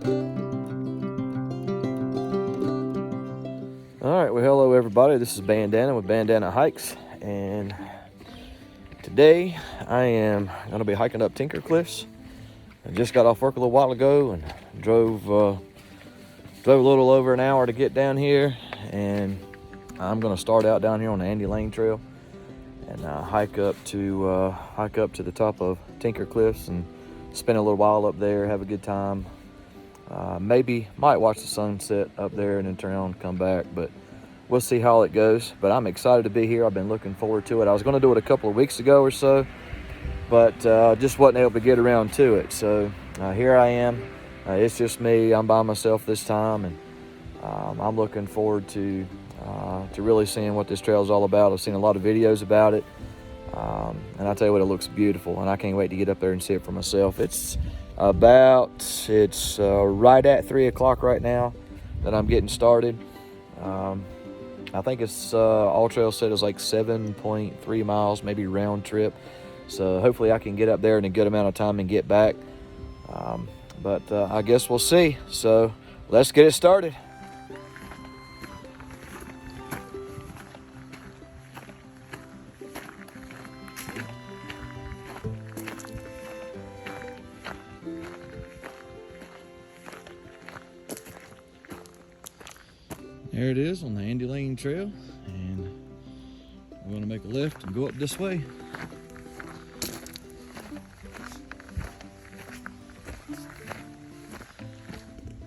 Alright, well hello everybody, this is Bandana with Bandana Hikes, and today I am going to be hiking up Tinker Cliffs. I just got off work a little while ago and drove a little over an hour to get down here, and I'm going to start out down here on the Andy Lane Trail and hike up to the top of Tinker Cliffs and spend a little while up there, have a good time. Might watch the sunset up there and then turn around and come back, but we'll see how it goes. But I'm excited to be here. I've been looking forward to it. I was going to do it a couple of weeks ago or so, but just wasn't able to get around to it. So here I am. It's just me. I'm by myself this time, and I'm looking forward to really seeing what this trail is all about. I've seen a lot of videos about it, and I tell you what, it looks beautiful, and I can't wait to get up there and see it for myself. It's right at 3 o'clock right now that I'm getting started. I think it's All Trail said it's like 7.3 miles, maybe round trip. So hopefully I can get up there in a good amount of time and get back. But I guess we'll see. So let's get it started. There it is on the Andy Lane Trail, and we're going to make a left and go up this way.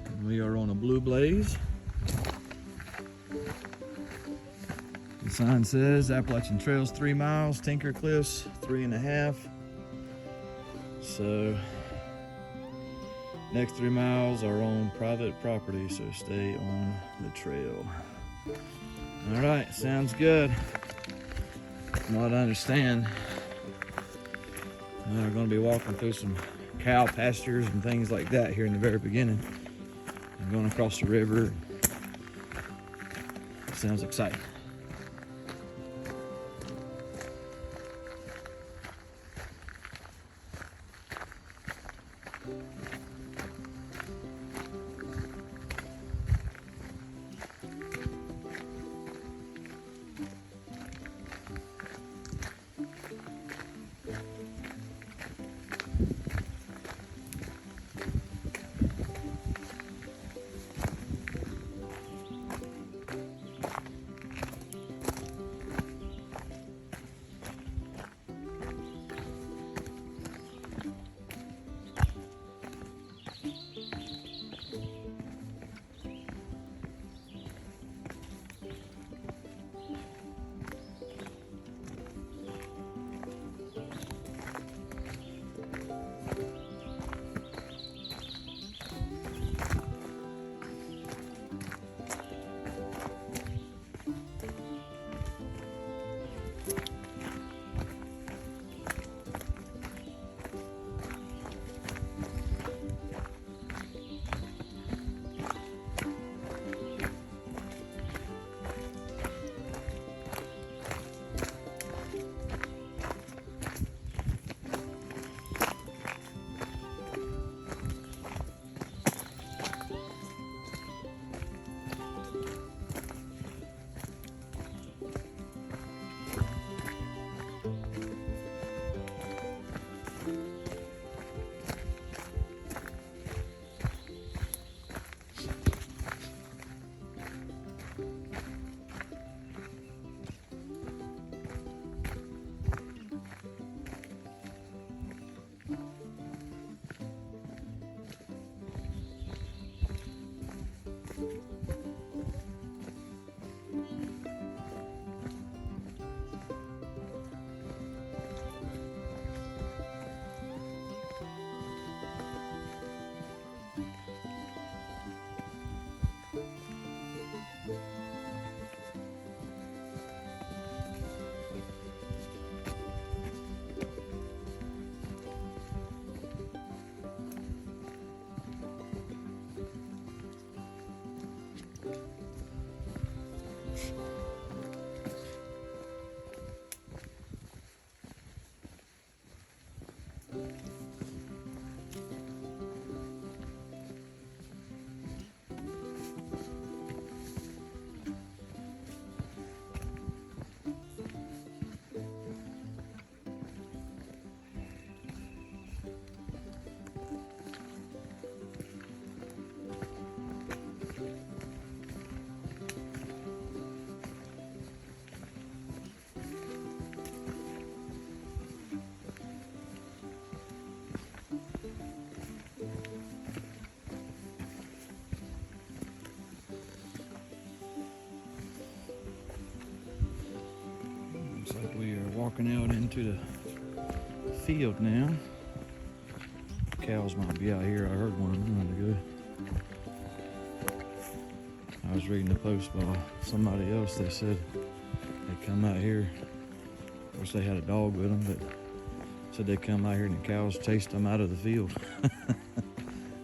And we are on a Blue Blaze. The sign says Appalachian Trails 3 miles, Tinker Cliffs 3.5. So next 3 miles are on private property, so stay on the trail. All right, sounds good. From what I understand, we're going to be walking through some cow pastures and things like that here in the very beginning, and going across the river. Sounds exciting. walking out into the field now. Cows might be out here. I heard one a minute ago. I was reading a post by somebody else. They said they come out here. Of course, they had a dog with them, but said they come out here and the cows chased them out of the field.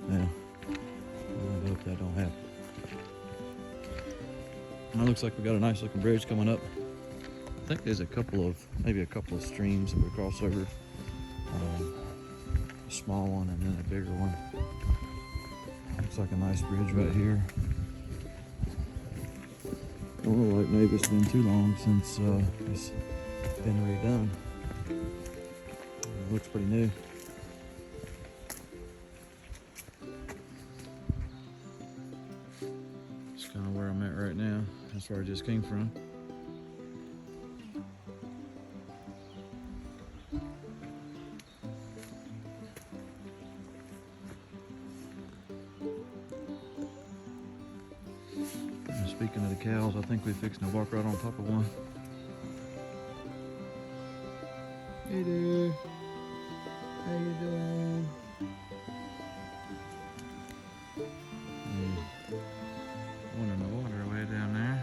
Now, I hope that don't happen. Now, it looks like we got a nice looking bridge coming up. I think there's maybe a couple of streams that we cross over. A small one and then a bigger one. Looks like a nice bridge right here. Don't look like maybe it's been too long since it's been redone. It looks pretty new. It's kind of where I'm at right now. That's where I just came from. And speaking of the cows, I think we're fixing to walk right on top of one. Hey there. How you doing? One in the water way down there.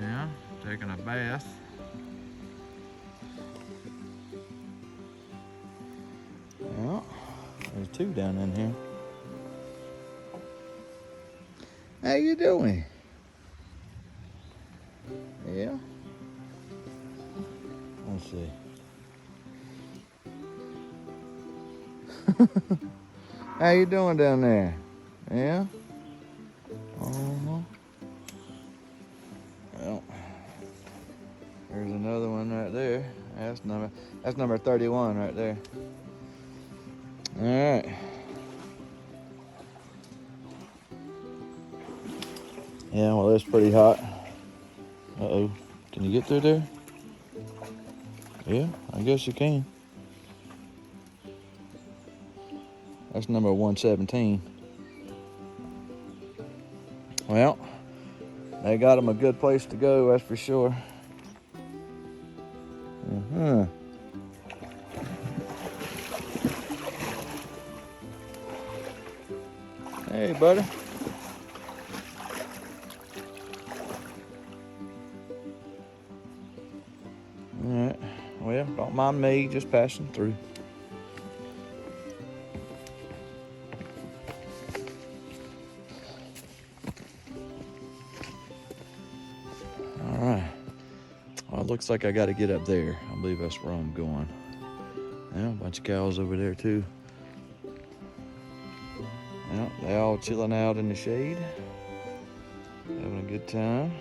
Yeah, taking a bath. Well, there's two down in here. How you doing? Yeah. Let's see. How you doing down there? Yeah? Uh-huh. Well, there's another one right there. That's number 31 right there. All right. Yeah, well, it's pretty hot. Uh-oh. Can you get through there? Yeah, I guess you can. That's number 117. Well, they got them a good place to go, that's for sure. Hey, buddy. Alright, well, don't mind me, just passing through. Alright, well, it looks like I got to get up there. I believe that's where I'm going. Yeah, a bunch of cows over there too. Yeah, they all chilling out in the shade, having a good time.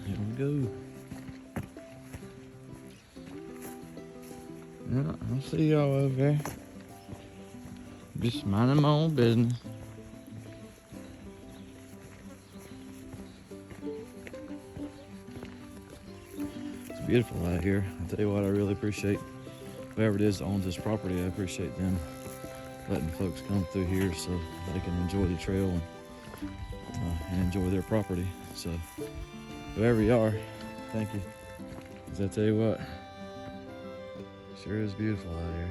Here we go. Yeah, I see y'all over there. Just minding my own business. It's beautiful out here. I tell you what, I really appreciate whoever it is that owns this property. I appreciate them letting folks come through here so they can enjoy the trail and enjoy their property. So whoever you are, thank you. 'Cause I tell you what, sure is beautiful out here.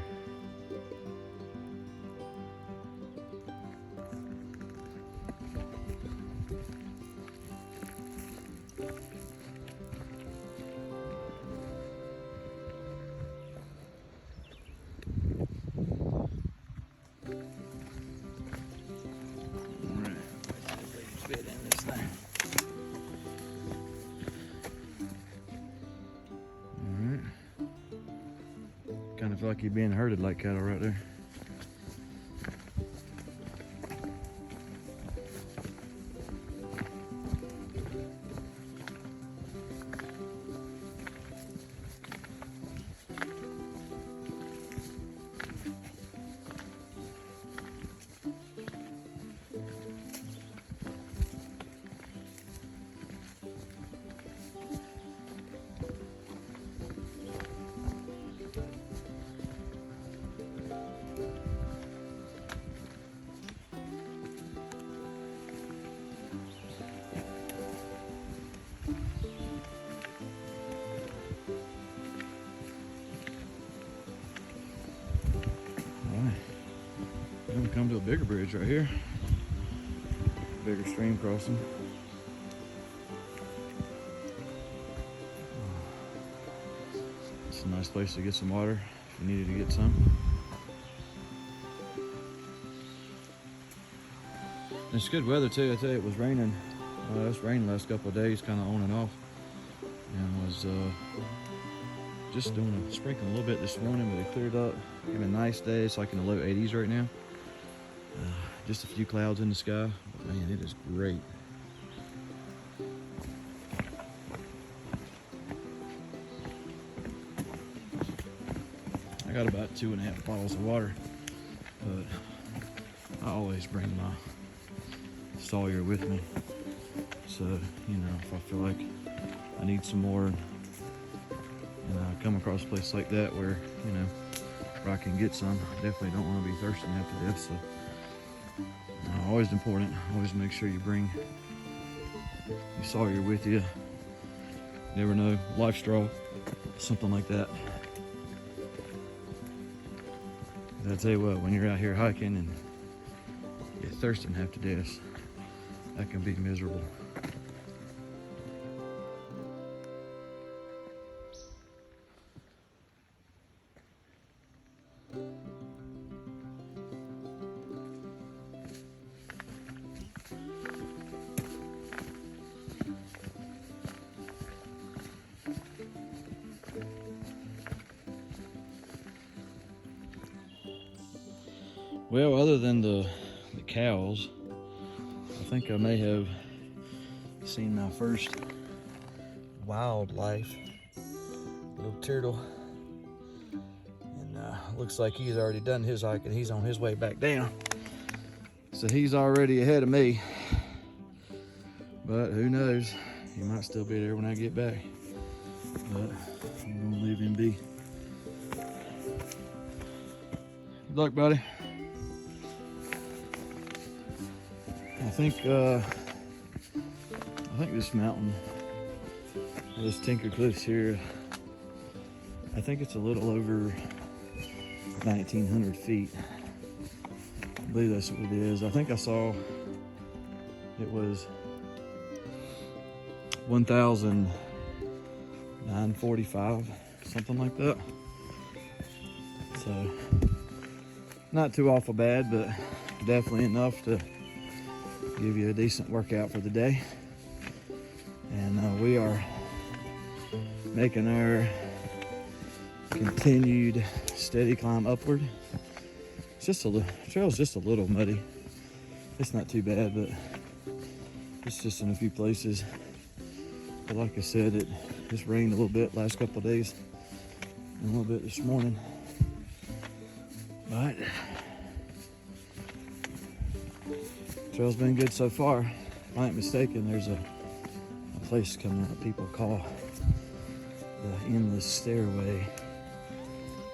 Kind of feel like you're being herded like cattle right there. bigger bridge right here. Bigger stream crossing. It's a nice place to get some water if you needed to get some. It's good weather too. I tell you, it was raining. It's rained the last couple of days, kind of on and off, and was just doing a sprinkling a little bit this morning, but it cleared up. Having a nice day. It's like in the low 80s right now. Just a few clouds in the sky. But man, it is great. I got about 2.5 bottles of water, but I always bring my Sawyer with me. So, you know, if I feel like I need some more, and I come across a place like that where, you know, where I can get some, I definitely don't want to be thirsty after death. So, always important. Always make sure you bring your Sawyer with you. Never know, life straw, something like that. I tell you what, when you're out here hiking and you're thirsting half to death, that can be miserable. Well, other than the cows, I think I may have seen my first wildlife, little turtle. And looks like he's already done his hike and he's on his way back down. So he's already ahead of me. But who knows, he might still be there when I get back. But I'm gonna leave him be. Good luck, buddy. I think this mountain, this Tinker Cliffs here, I think it's a little over 1,900 feet. I believe that's what it is. I think I saw it was 1,945, something like that. So not too awful bad, but definitely enough to give you a decent workout for the day. And we are making our continued steady climb upward. It's just the trail's just a little muddy. It's not too bad, but it's just in a few places. But like I said, it's rained a little bit last couple of days and a little bit this morning. But trail's been good so far. If I ain't mistaken, there's a place coming up people call the Endless Stairway.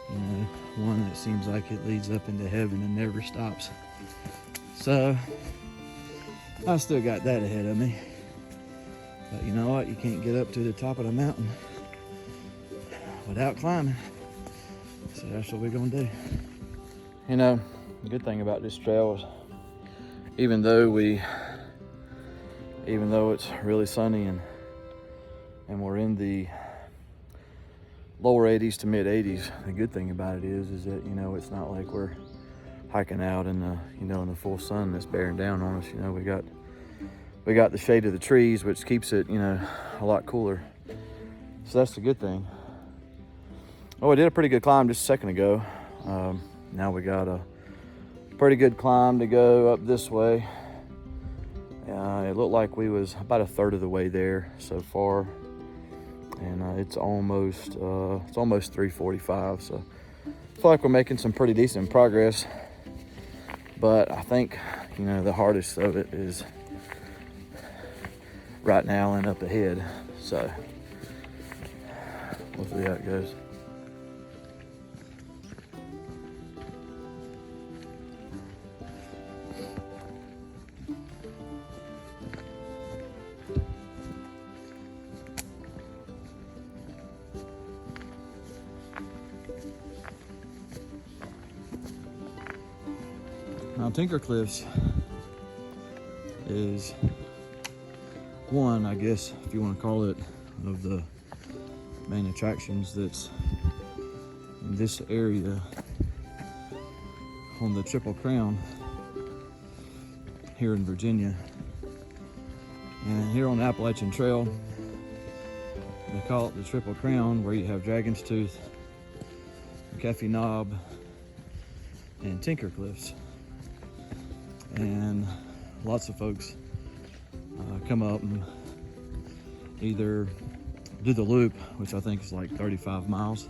You know, one that seems like it leads up into heaven and never stops. So I still got that ahead of me. But you know what? You can't get up to the top of the mountain without climbing. So that's what we're gonna do. You know, the good thing about this trail is even though it's really sunny and we're in the lower 80s to mid 80s, the good thing about it is that, you know, it's not like we're hiking out in the, you know, in the full sun that's bearing down on us. You know, we got the shade of the trees, which keeps it, you know, a lot cooler. So that's the good thing. Oh, I did a pretty good climb just a second ago. Now we got a pretty good climb to go up this way. It looked like we was about a third of the way there so far, and it's almost 3:45. So I feel like we're making some pretty decent progress. But I think, you know, the hardest of it is right now and up ahead. So we'll see how it goes. Now, Tinker Cliffs is one, I guess, if you want to call it, of the main attractions that's in this area on the Triple Crown here in Virginia. And here on the Appalachian Trail, they call it the Triple Crown, where you have Dragon's Tooth, McAfee Knob, and Tinker Cliffs. And lots of folks come up and either do the loop, which I think is like 35 miles,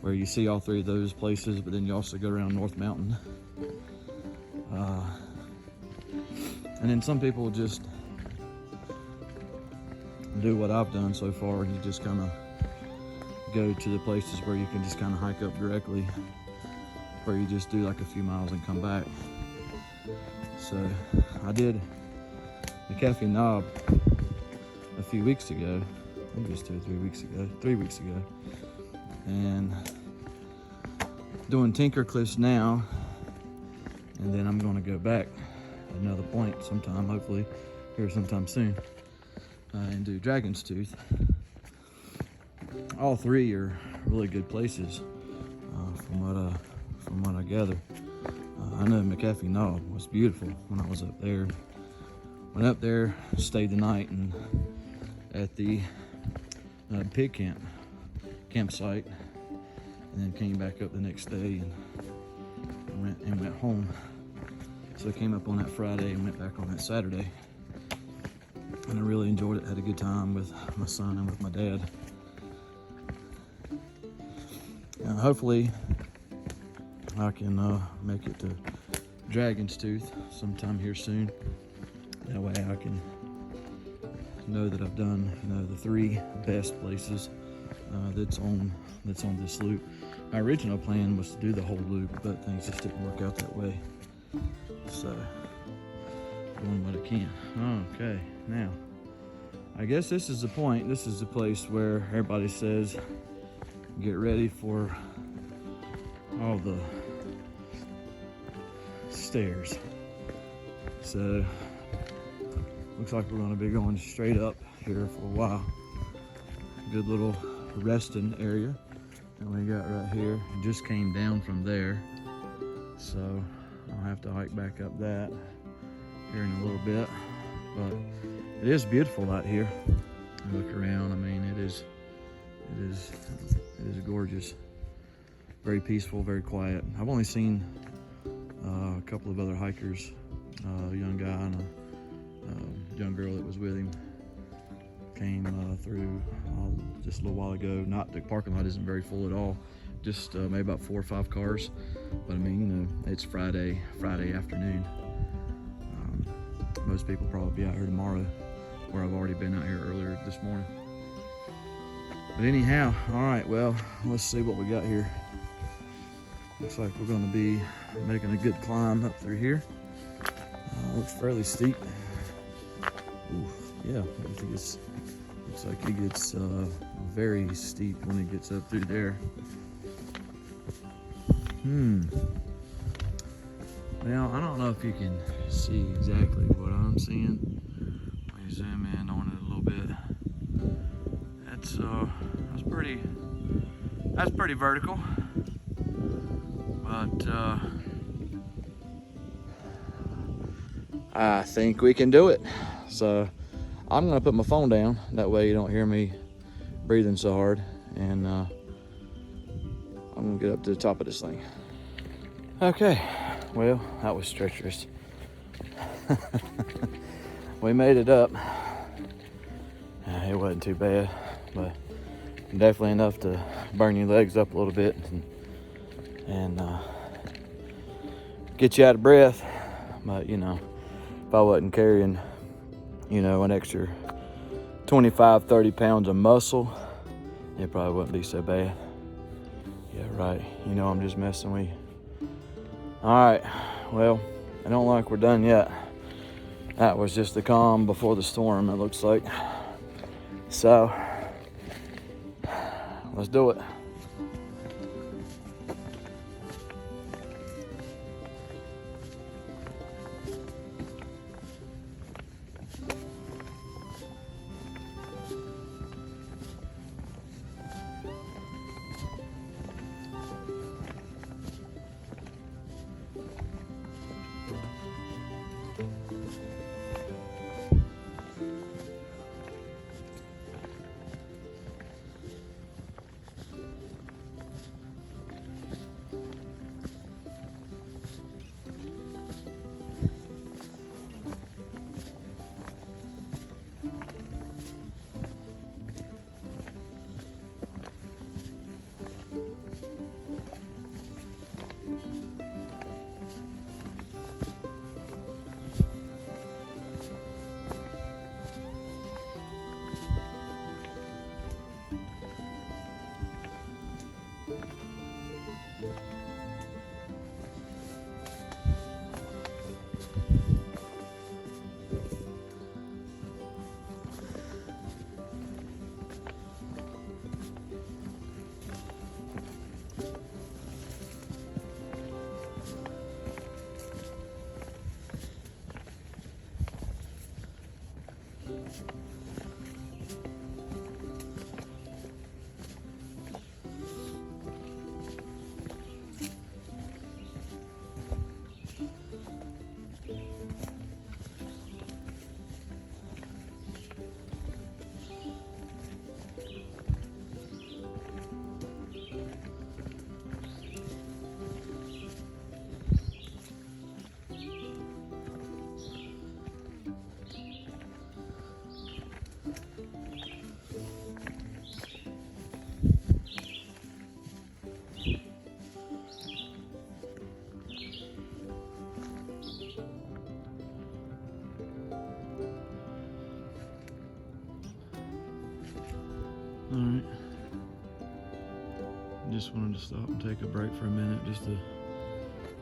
where you see all three of those places, but then you also go around North Mountain. And then some people just do what I've done so far, and you just kind of go to the places where you can just kind of hike up directly, where you just do like a few miles and come back. So I did McAfee Knob a few weeks ago. I think it was 2 or 3 weeks ago, 3 weeks ago. And doing Tinker Cliffs now, and then I'm gonna go back at another point sometime, hopefully here sometime soon, and do Dragon's Tooth. All three are really good places, from what I gather. I know McAfee Knob was beautiful when I was up there. Went up there, stayed the night, and at the pig campsite, and then came back up the next day and went home. So I came up on that Friday and went back on that Saturday, and I really enjoyed it. Had a good time with my son and with my dad. Hopefully I can make it to Dragon's Tooth sometime here soon. That way I can know that I've done, the 3 best places that's on this loop. My original plan was to do the whole loop, but things just didn't work out that way. So, doing what I can. Okay, now, I guess this is the point. This is the place where everybody says, get ready for all the stairs. So, looks like we're going to be going straight up here for a while. Good little resting area that we got right here. It just came down from there, so I'll have to hike back up that here in a little bit. But it is beautiful out here. Look around. I mean, it is gorgeous. Very peaceful, very quiet. I've only seen a couple of other hikers, a young guy and a young girl that was with him, came through just a little while ago. Not the parking lot isn't very full at all, just maybe about 4 or 5 cars. But I mean, it's Friday afternoon. Most people probably be out here tomorrow, where I've already been out here earlier this morning. But anyhow, all right, well, let's see what we got here. Looks like we're going to be making a good climb up through here. Looks fairly steep. Ooh, yeah, looks like it gets very steep when it gets up through there. Now, I don't know if you can see exactly what I'm seeing. Let me zoom in on it a little bit. That's pretty vertical. But I think we can do it. So I'm gonna put my phone down. That way you don't hear me breathing so hard. And I'm gonna get up to the top of this thing. Okay, well, that was treacherous. We made it up. It wasn't too bad, but definitely enough to burn your legs up a little bit and get you out of breath. But if I wasn't carrying an extra 25-30 pounds of muscle, it probably wouldn't be so bad. Yeah, right, I'm just messing with you. All right, well, I don't like we're done yet. That was just the calm before the storm, it looks like. So let's do it. Alright. Just wanted to stop and take a break for a minute just to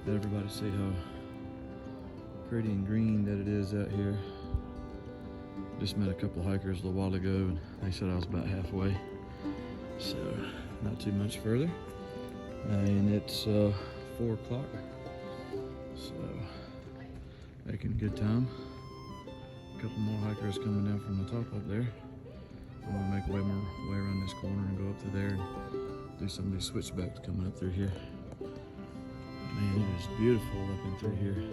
let everybody see how pretty and green that it is out here. Just met a couple hikers a little while ago and they said I was about halfway. So, not too much further. And it's 4 o'clock. So, making good time. A couple more hikers coming down from the top up there. I'm gonna make way around this corner and go up to there and do some of these switchbacks coming up through here. Man, it is beautiful up and through here.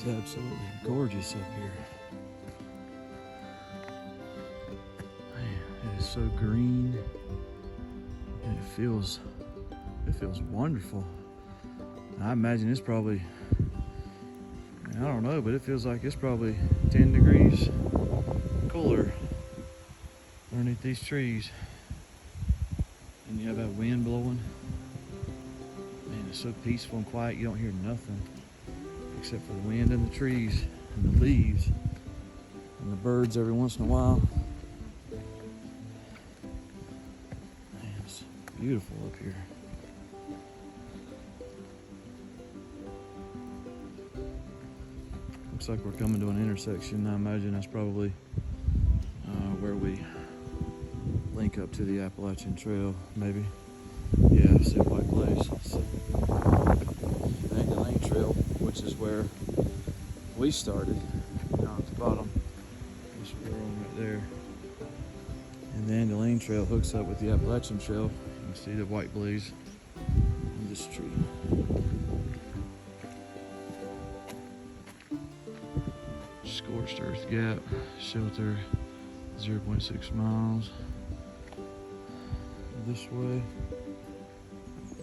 absolutely gorgeous up here. Man, it is so green, and it feels wonderful. I imagine it's probably, I don't know, but it feels like it's probably 10 degrees cooler underneath these trees. And you have that wind blowing. Man, it's so peaceful and quiet, you don't hear nothing except for the wind and the trees and the leaves and the birds every once in a while. Man, it's beautiful up here. Looks like we're coming to an intersection. I imagine that's probably where we link up to the Appalachian Trail, maybe. Yeah, I see a white blaze. Van Lane Trail, which is where we started, down at the bottom. This road right there. And the Van Lane Trail hooks up with the Appalachian Trail. You can see the white blaze in this tree. Scorched Earth Gap Shelter, 0.6 miles this way.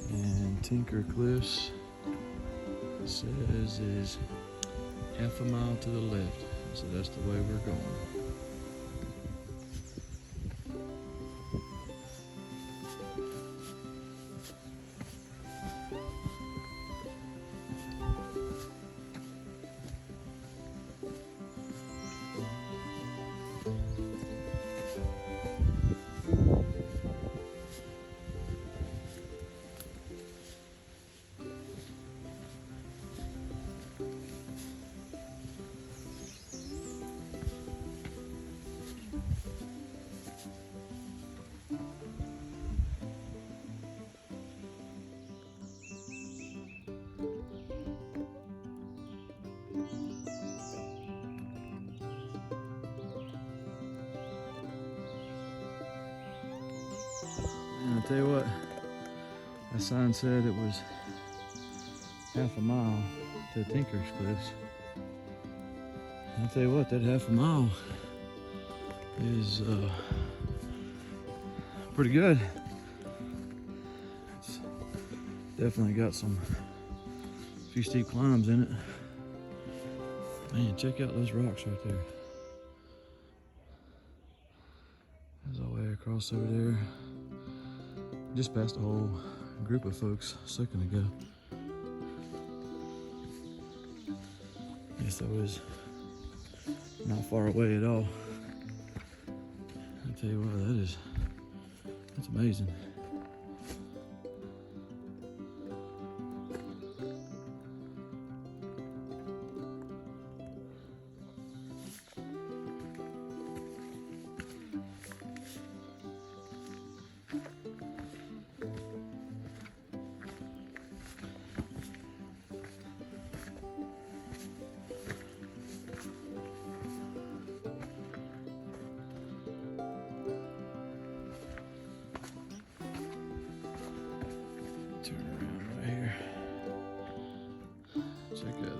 And Tinker Cliffs says is half a mile to the left. So that's the way we're going. And I'll tell you what, that sign said it was half a mile to Tinker's Cliffs. And I'll tell you what, that half a mile is pretty good. It's definitely got a few steep climbs in it. Man, check out those rocks right there. There's all the way across over there. Just passed a whole group of folks a second ago. Yes, I was not far away at all. I tell you what, that's amazing. Turn around right here. Check that out.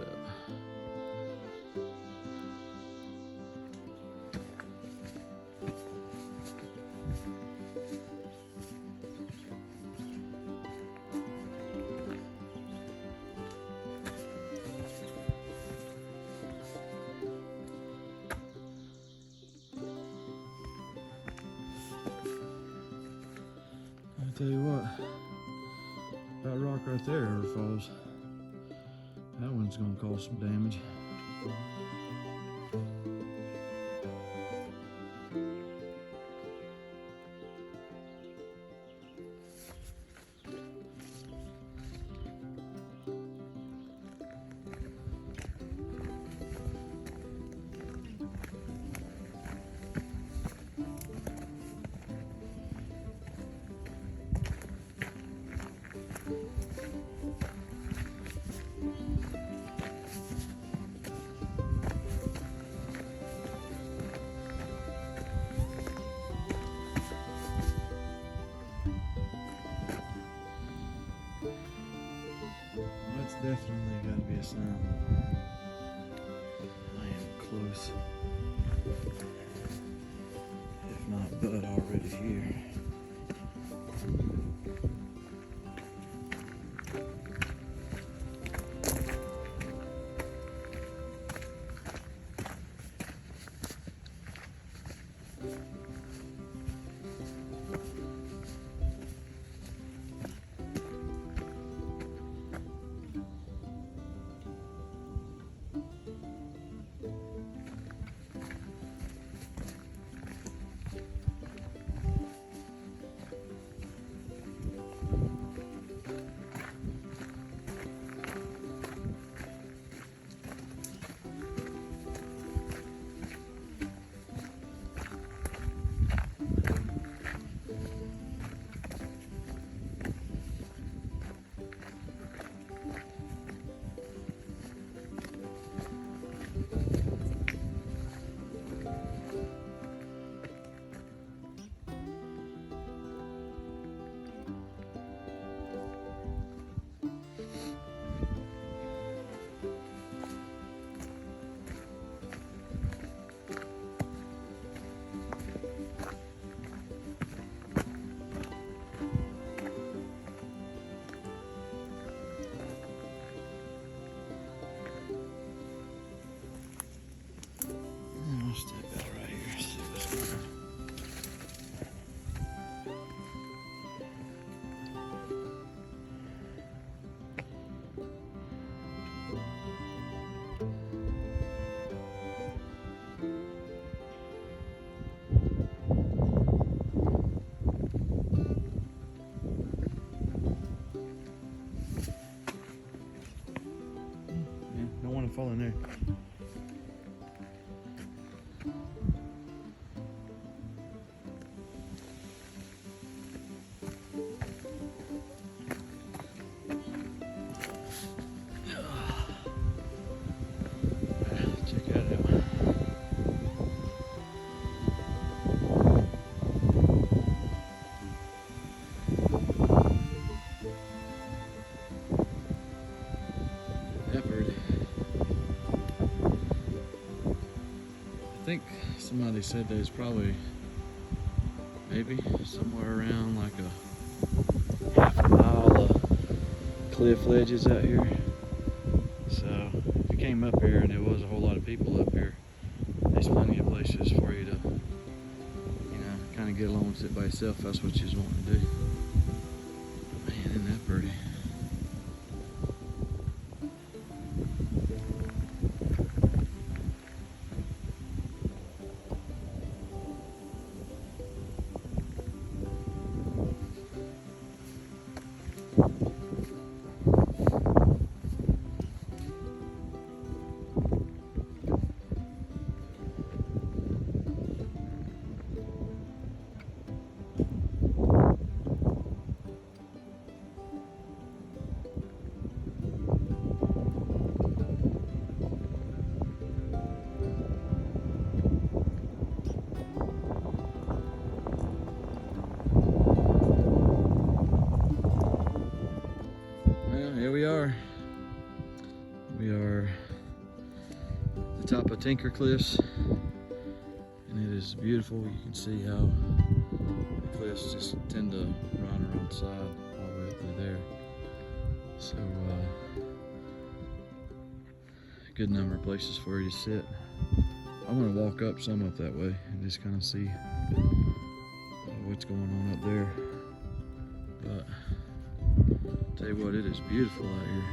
I tell you what. That rock right there, fellas, that one's gonna cause some damage. Definitely got to be a sign. close. If not bud already here. I'll step out right here, see what's going on. Yeah, don't want to fall in there. Check that out. That bird. I think somebody said there's probably maybe somewhere around like a half a mile of cliff ledges out here. So if you came up here and there was a whole lot of people up here, there's plenty of places for you to, you know, kind of get along and sit by yourself if that's what you just want to do. Man, isn't that pretty? Well, here we are. We are at the top of Tinker Cliffs, and it is beautiful. You can see how the cliffs just tend to run around the side all the way up through there. So, a good number of places for you to sit. I'm going to walk up some up that way and just kind of see what's going on up there. But tell you what, it is beautiful out here.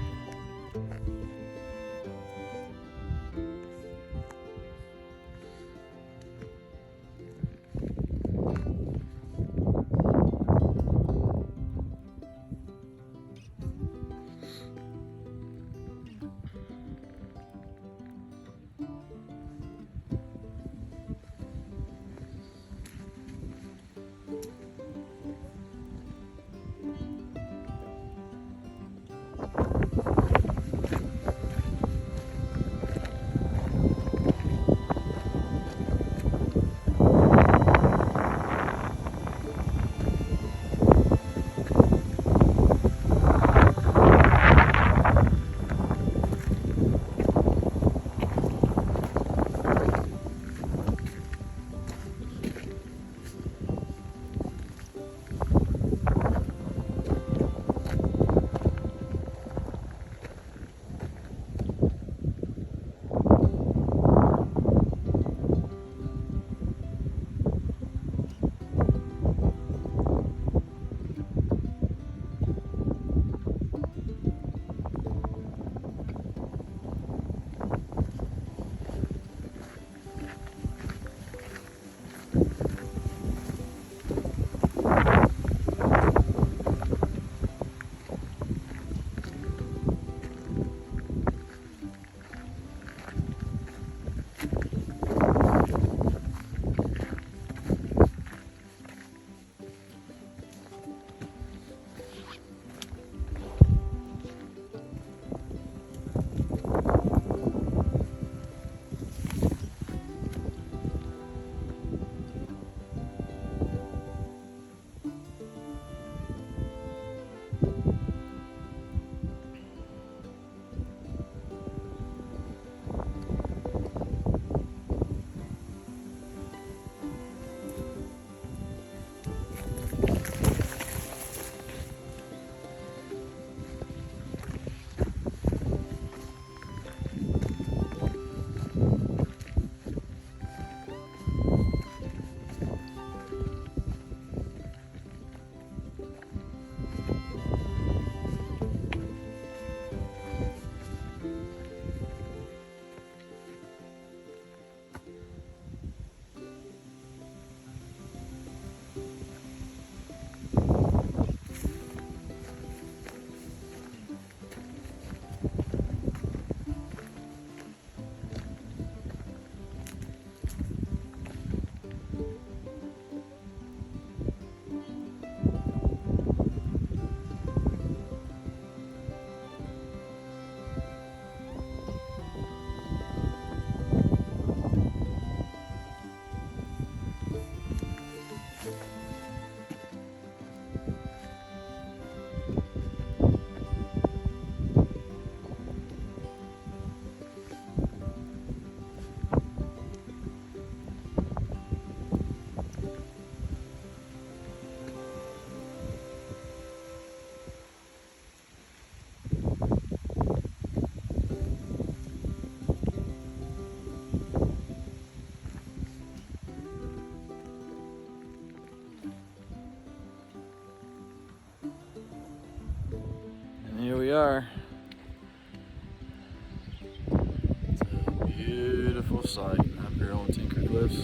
up here on Tinker Cliffs.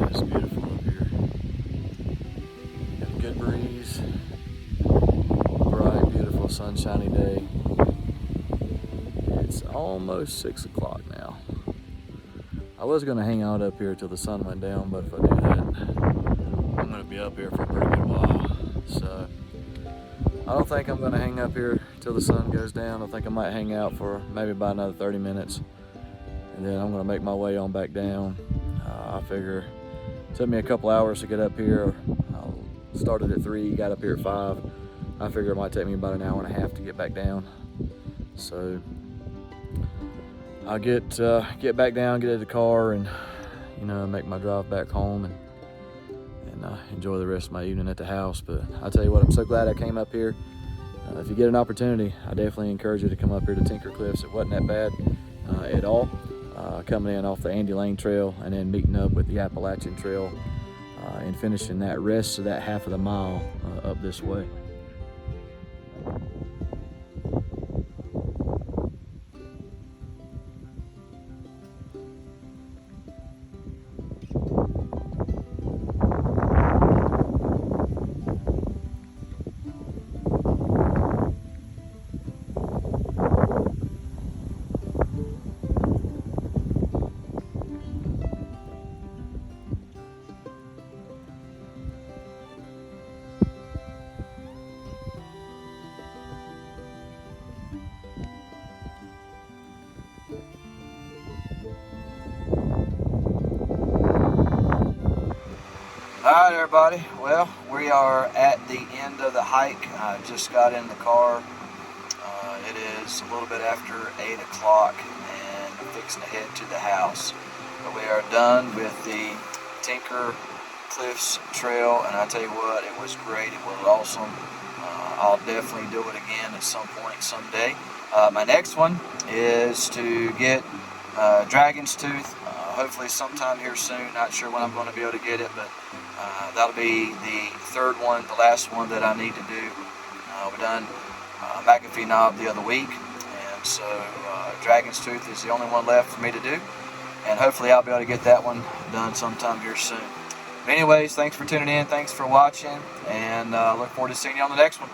It's beautiful up here. Got a good breeze. Bright, beautiful, sunshiny day. It's almost 6 o'clock now. I was going to hang out up here till the sun went down, but if I do that, I'm going to be up here for a pretty good while. So I don't think I'm going to hang up here till the sun goes down. I think I might hang out for maybe about another 30 minutes, and then I'm going to make my way on back down. I figure it took me a couple hours to get up here. I started at 3, got up here at 5. I figure it might take me about an hour and a half to get back down. So I'll get back down, get in the car, and make my drive back home and enjoy the rest of my evening at the house. But I tell you what, I'm so glad I came up here. If you get an opportunity, I definitely encourage you to come up here to Tinker Cliffs. It wasn't that bad at all. Coming in off the Andy Lane Trail and then meeting up with the Appalachian Trail and finishing that rest of that half of the mile up this way. Alright everybody, well, we are at the end of the hike. I just got in the car. It is a little bit after 8 o'clock and I'm fixing to head to the house. But we are done with the Tinker Cliffs Trail, and I tell you what, it was great, it was awesome. I'll definitely do it again at some point someday. My next one is to get Dragon's Tooth, hopefully sometime here soon. Not sure when I'm going to be able to get it, but that'll be the third one, the last one that I need to do. We done McAfee Knob the other week, and so Dragon's Tooth is the only one left for me to do, and hopefully I'll be able to get that one done sometime here soon. But anyways, thanks for tuning in, thanks for watching, and look forward to seeing you on the next one.